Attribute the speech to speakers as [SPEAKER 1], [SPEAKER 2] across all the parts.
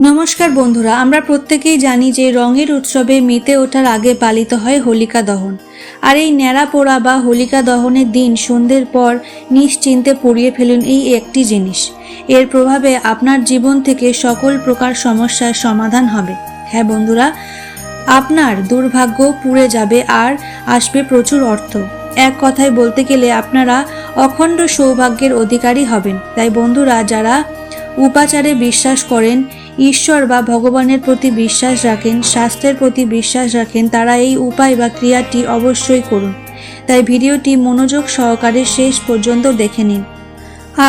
[SPEAKER 1] নমস্কার বন্ধুরা, আমরা প্রত্যেকেই জানি যে রঙের উৎসবে মেতে ওঠার আগে পালিত হয় হোলিকা দহন। আর এই ন্যাড়া পোড়া বা হোলিকা দহনের দিন সন্ধ্যের পর নিশ্চিন্তে পুড়িয়ে ফেলুন এই একটি জিনিস। এর প্রভাবে আপনার জীবন থেকে সকল প্রকার সমস্যার সমাধান হবে। হ্যাঁ বন্ধুরা, আপনার দুর্ভাগ্য পুড়ে যাবে আর আসবে প্রচুর অর্থ। এক কথায় বলতে গেলে আপনারা অখণ্ড সৌভাগ্যের অধিকারী হবেন। তাই বন্ধুরা, যারা উপাচারে বিশ্বাস করেন, ঈশ্বর বা ভগবানের প্রতি বিশ্বাস রাখেন, শাস্ত্রের প্রতি বিশ্বাস রাখেন, তারা এই উপায় বা ক্রিয়াটি অবশ্যই করুন। তাই ভিডিওটি মনোযোগ সহকারে শেষ পর্যন্ত দেখে নিন।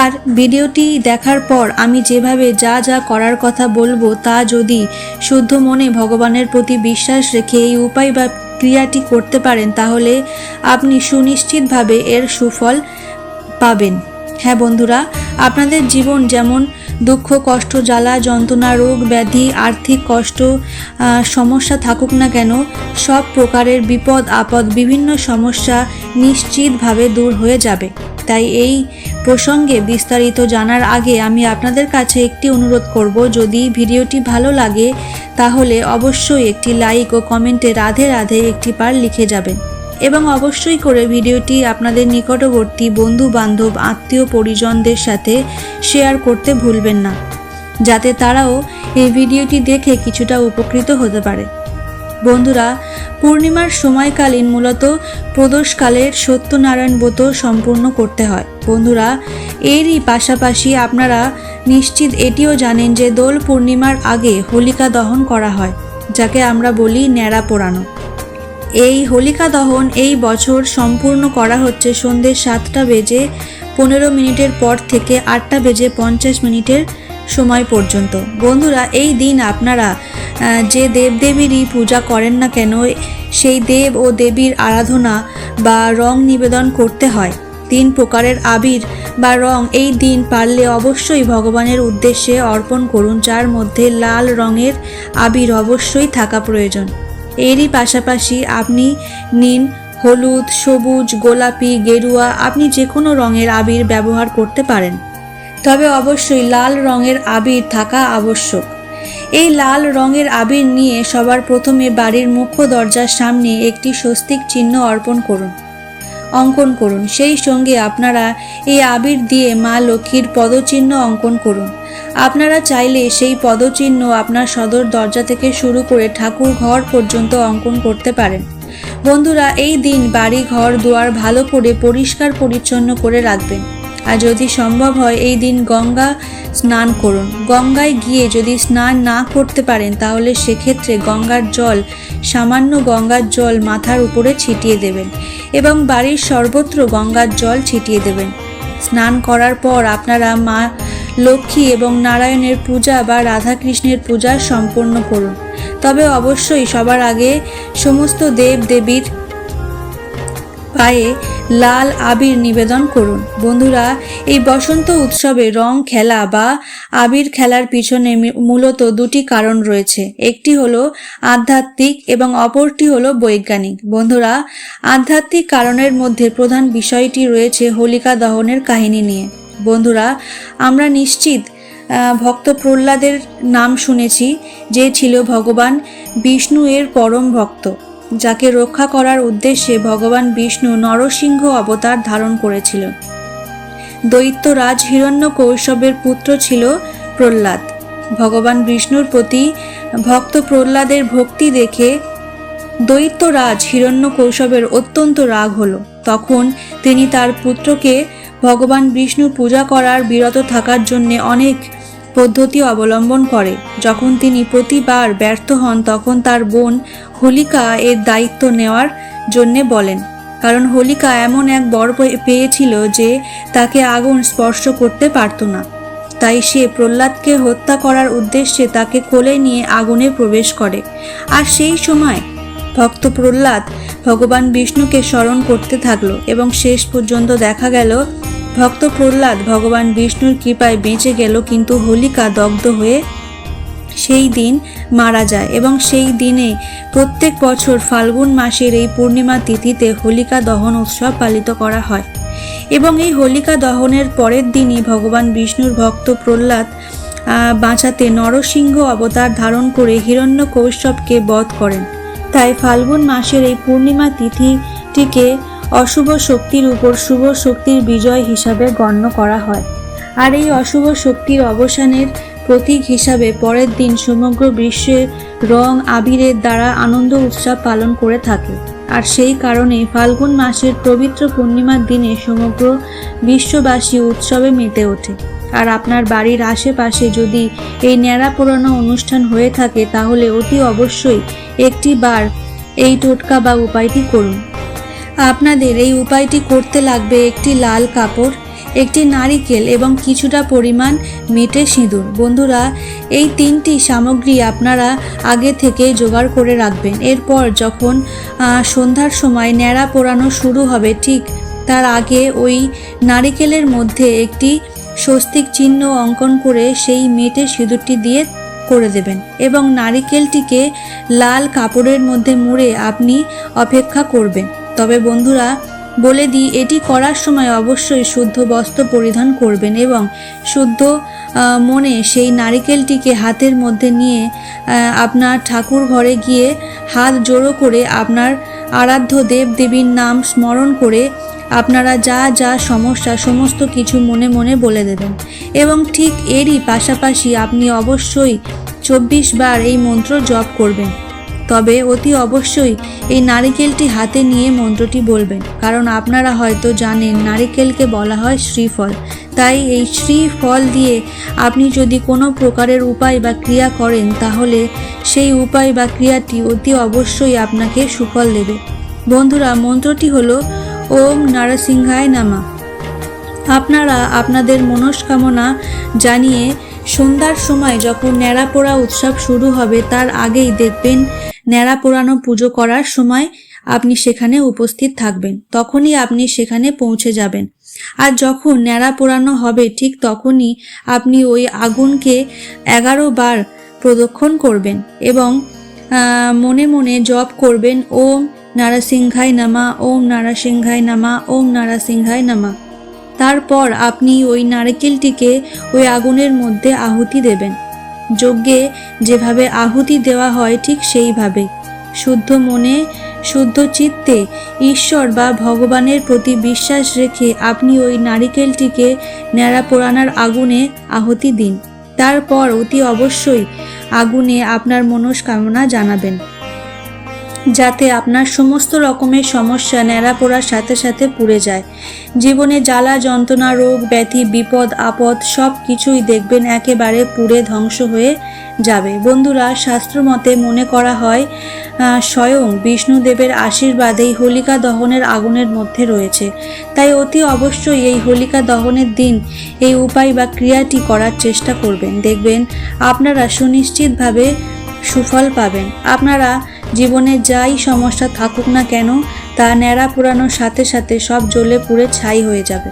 [SPEAKER 1] আর ভিডিওটি দেখার পর আমি যেভাবে যা যা করার কথা বলবো তা যদি শুদ্ধ মনে ভগবানের প্রতি বিশ্বাস রেখে এই উপায় বা ক্রিয়াটি করতে পারেন, তাহলে আপনি সুনিশ্চিতভাবে এর সুফল পাবেন। হ্যাঁ বন্ধুরা, আপনাদের জীবন যেমন দুঃখ, কষ্ট, জ্বালা, যন্ত্রণা, রোগ, ব্যাধি, আর্থিক কষ্ট, সমস্যা থাকুক না কেন, সব প্রকারের বিপদ আপদ, বিভিন্ন সমস্যা নিশ্চিতভাবে দূর হয়ে যাবে। তাই এই প্রসঙ্গে বিস্তারিত জানার আগে আমি আপনাদের কাছে একটি অনুরোধ করব, যদি ভিডিওটি ভালো লাগে তাহলে অবশ্যই একটি লাইক ও কমেন্টে রাধে রাধে একটি বার লিখে যাবেন। এবং অবশ্যই করে ভিডিওটি আপনাদের নিকটবর্তী বন্ধু বান্ধব, আত্মীয় পরিজনদের সাথে শেয়ার করতে ভুলবেন না, যাতে তারাও এই ভিডিওটি দেখে কিছুটা উপকৃত হতে পারে। বন্ধুরা, পূর্ণিমার সময়কালীন মূলত প্রদোষকালের সত্যনারায়ণ ব্রত সম্পূর্ণ করতে হয়। বন্ধুরা, এরই পাশাপাশি আপনারা নিশ্চিত এটিও জানেন যে দোল পূর্ণিমার আগে হোলিকা দহন করা হয়, যাকে আমরা বলি ন্যাড়া পোড়ানো। এই হোলিকা দহন এই বছর সম্পূর্ণ করা হচ্ছে সন্ধ্যে 7:15 পর থেকে 8:50 সময় পর্যন্ত। বন্ধুরা, এই দিন আপনারা যে দেবদেবীরই পূজা করেন না কেন, সেই দেব ও দেবীর আরাধনা বা রং নিবেদন করতে হয়। 3 প্রকারের আবির বা রং এই দিন পারলে অবশ্যই ভগবানের উদ্দেশ্যে অর্পণ করুন, যার মধ্যে লাল রঙের আবির অবশ্যই থাকা প্রয়োজন। এরই পাশাপাশি আপনি নিন হলুদ, সবুজ, গোলাপি, গেরুয়া, আপনি যে কোনো রঙের আবির ব্যবহার করতে পারেন, তবে অবশ্যই লাল রঙের আবির থাকা আবশ্যক। এই লাল রঙের আবির নিয়ে সবার প্রথমে বাড়ির মুখ্য দরজার সামনে একটি স্বস্তিক চিহ্ন অঙ্কন করুন। সেই সঙ্গে আপনারা এই আবির দিয়ে মা লক্ষ্মীর পদচিহ্ন অঙ্কন করুন। আপনারা চাইলে সেই পদচিহ্ন আপনার সদর দরজা থেকে শুরু করে ঠাকুর ঘর পর্যন্ত অঙ্কন করতে পারেন। বন্ধুরা, এই দিন বাড়ি ঘর দুয়ার ভালো করে পরিষ্কার পরিচ্ছন্ন করে রাখবেন। আর যদি সম্ভব হয় এই দিন গঙ্গা স্নান করুন। গঙ্গায় গিয়ে যদি স্নান না করতে পারেন, তাহলে সেক্ষেত্রে সামান্য গঙ্গার জল মাথার উপরে ছিটিয়ে দেবেন এবং বাড়ির সর্বত্র গঙ্গার জল ছিটিয়ে দেবেন। স্নান করার পর আপনারা মা লক্ষ্মী এবং নারায়ণের পূজা বা রাধাকৃষ্ণের পূজা সম্পন্ন করুন। তবে অবশ্যই সবার আগে সমস্ত দেব দেবীর পায়ে লাল আবির নিবেদন করুন। বন্ধুরা, এই বসন্ত উৎসবে রং খেলা বা আবির খেলার পিছনে মূলত 2টি কারণ রয়েছে। একটি হলো আধ্যাত্মিক এবং অপরটি হলো বৈজ্ঞানিক। বন্ধুরা, আধ্যাত্মিক কারণের মধ্যে প্রধান বিষয়টি রয়েছে হোলিকা দহনের কাহিনী নিয়ে। বন্ধুরা, আমরা নিশ্চিত ভক্ত প্রহ্লাদের নাম শুনেছি, যে ছিল ভগবান বিষ্ণু এর পরম ভক্ত, যাকে রক্ষা করার উদ্দেশ্যে ভগবান বিষ্ণু নরসিংহ অবতার ধারণ করেছিলেন। দৈত্যরাজ হিরণ্যকৌশবের পুত্র ছিল প্রহ্লাদ। ভগবান বিষ্ণুর প্রতি ভক্ত প্রহ্লাদের ভক্তি দেখে দৈত্যরাজ হিরণ্যকৌশবের অত্যন্ত রাগ হলো। তখন তিনি তার পুত্রকে ভগবান বিষ্ণু পূজা করার বিরত থাকার জন্য অনেক পদ্ধতি অবলম্বন করে। যখন তিনি প্রতিবার ব্যর্থ হন, তখন তার বোন হোলিকা এর দায়িত্ব নেওয়ার জন্য বলেন, কারণ হোলিকা এমন এক বর পেয়েছিল যে তাকে আগুন স্পর্শ করতে পারত না। তাই সে প্রহ্লাদকে হত্যা করার উদ্দেশ্যে তাকে কোলে নিয়ে আগুনে প্রবেশ করে। আর সেই সময় ভক্ত প্রহ্লাদ ভগবান বিষ্ণুকে স্মরণ করতে থাকলো এবং শেষ পর্যন্ত দেখা গেল ভক্ত প্রহ্লাদ ভগবান বিষ্ণুর কৃপায় বেঁচে গেল, কিন্তু হোলিকা দগ্ধ হয়ে সেই দিন মারা যায়। এবং সেই দিনে প্রত্যেক বছর ফাল্গুন মাসের এই পূর্ণিমা তিথিতে হোলিকা দহন উৎসব পালিত করা হয়। এবং এই হোলিকা দহনের পরের দিনই ভগবান বিষ্ণুর ভক্ত প্রহ্লাদ বাঁচাতে নরসিংহ অবতার ধারণ করে হিরণ্যকৌশ্যপকে বধ করেন। তাই ফাল্গুন মাসের এই পূর্ণিমা তিথিটিকে অশুভ শক্তির উপর শুভ শক্তির বিজয় হিসাবে গণ্য করা হয়। আর এই অশুভ শক্তির অবসানের প্রতীক হিসাবে পরের দিন সমগ্র বিশ্বের রং আবিরের দ্বারা আনন্দ উৎসব পালন করে থাকে। আর সেই কারণে ফাল্গুন মাসের পবিত্র পূর্ণিমার দিনে সমগ্র বিশ্ববাসী উৎসবে মেতে ওঠে। আর আপনার বাড়ির আশেপাশে যদি এই ন্যাড়া পোড়ানো অনুষ্ঠান হয়ে থাকে তাহলে অতি অবশ্যই একটি বার এই টোটকা বা উপায়টি করুন। আপনাদের এই উপায়টি করতে লাগবে একটি লাল কাপড়, একটি নারিকেল এবং কিছুটা পরিমাণ মেটে সিঁদুর। বন্ধুরা, এই 3টি সামগ্রী আপনারা আগে থেকে জোগাড় করে রাখবেন। এরপর যখন সন্ধ্যার সময় ন্যাড়া পোড়ানো শুরু হবে ঠিক তার আগে ওই নারিকেলের মধ্যে একটি স্বস্তিক চিহ্ন অঙ্কন করে সেই মেটে সিঁদুরটি দিয়ে করে দেবেন এবং নারিকেলটিকে লাল কাপড়ের মধ্যে মুড়ে আপনি অপেক্ষা করবেন। তবে বন্ধুরা বলে দিই, এটি করার সময় অবশ্যই শুদ্ধ বস্ত্র পরিধান করবেন এবং শুদ্ধ মনে সেই নারিকেলটিকে হাতের মধ্যে নিয়ে আপনার ঠাকুর ঘরে গিয়ে হাত জোড়ো করে আপনার আরাধ্য দেব দেবীর নাম স্মরণ করে আপনারা যা যা সমস্যা সমস্ত কিছু মনে মনে বলে দেবেন। এবং ঠিক এরই পাশাপাশি আপনি অবশ্যই 24 বার এই মন্ত্র জপ করবেন। তবে অতি অবশ্যই এই নারিকেলটি হাতে নিয়ে মন্ত্রটি বলবেন, কারণ আপনারা হয়তো জানেন নারিকেলকে বলা হয় শ্রীফল। তাই এই শ্রীফল দিয়ে আপনি যদি কোনো প্রকারের উপায় বা ক্রিয়া করেন তাহলে সেই উপায় বা ক্রিয়াটি অতি অবশ্যই আপনাকে সুফল দেবে। বন্ধুরা, মন্ত্রটি হলো ওম নরসিংহায় নমঃ। আপনারা আপনাদের মনস্কামনা জানিয়ে সন্ধ্যার সময় যখন ন্যাড়া পোড়া উৎসব শুরু হবে তার আগেই দেখবেন ন্যাড়া পোড়ানো পুজো করার সময় আপনি সেখানে উপস্থিত থাকবেন। তখনই আপনি সেখানে পৌঁছে যাবেন। আর যখন ন্যাড়া পোড়ানো হবে ঠিক তখনই আপনি ওই আগুনকে 11 বার প্রদক্ষিণ করবেন এবং মনে মনে জপ করবেন ওম নরসিংহায় নমঃ, ওম নরসিংহায় নমঃ, ওম নরসিংহায় নমঃ। তারপর আপনি ওই নারকেলটিকে ওই আগুনের মধ্যে আহুতি দেবেন। যজ্ঞে যেভাবে আহুতি দেওয়া হয় ঠিক সেইভাবে শুদ্ধ মনে শুদ্ধ চিত্তে ঈশ্বর বা ভগবানের প্রতি বিশ্বাস রেখে আপনি ওই নারিকেলটিকে ন্যাড়া পোড়ানোর আগুনে আহুতি দিন। তারপর অতি অবশ্যই আগুনে আপনার মনস্কামনা জানাবেন যাতে আপনার সমস্ত রকমের সমস্যা ন্যাড়া পোড়ার সাথে সাথে পুড়ে যায়। জীবনে জ্বালা যন্ত্রণা রোগ ব্যাধি বিপদ আপদ সব কিছুই দেখবেন একেবারে পুড়ে ধ্বংস হয়ে যাবে। বন্ধুরা, শাস্ত্র মতে মনে করা হয় স্বয়ং বিষ্ণুদেবের আশীর্বাদেই হোলিকা দহনের আগুনের মধ্যে রয়েছে। তাই অতি অবশ্যই এই হোলিকা দহনের দিন এই উপায় বা ক্রিয়াটি করার চেষ্টা করবেন। দেখবেন আপনারা সুনিশ্চিতভাবে সুফল পাবেন। আপনারা জীবনে যাই সমস্যা থাকুক না কেন তা ন্যাড়া পোড়ানোর সাথে সাথে সব জ্বলে পুড়ে ছাই হয়ে যাবে।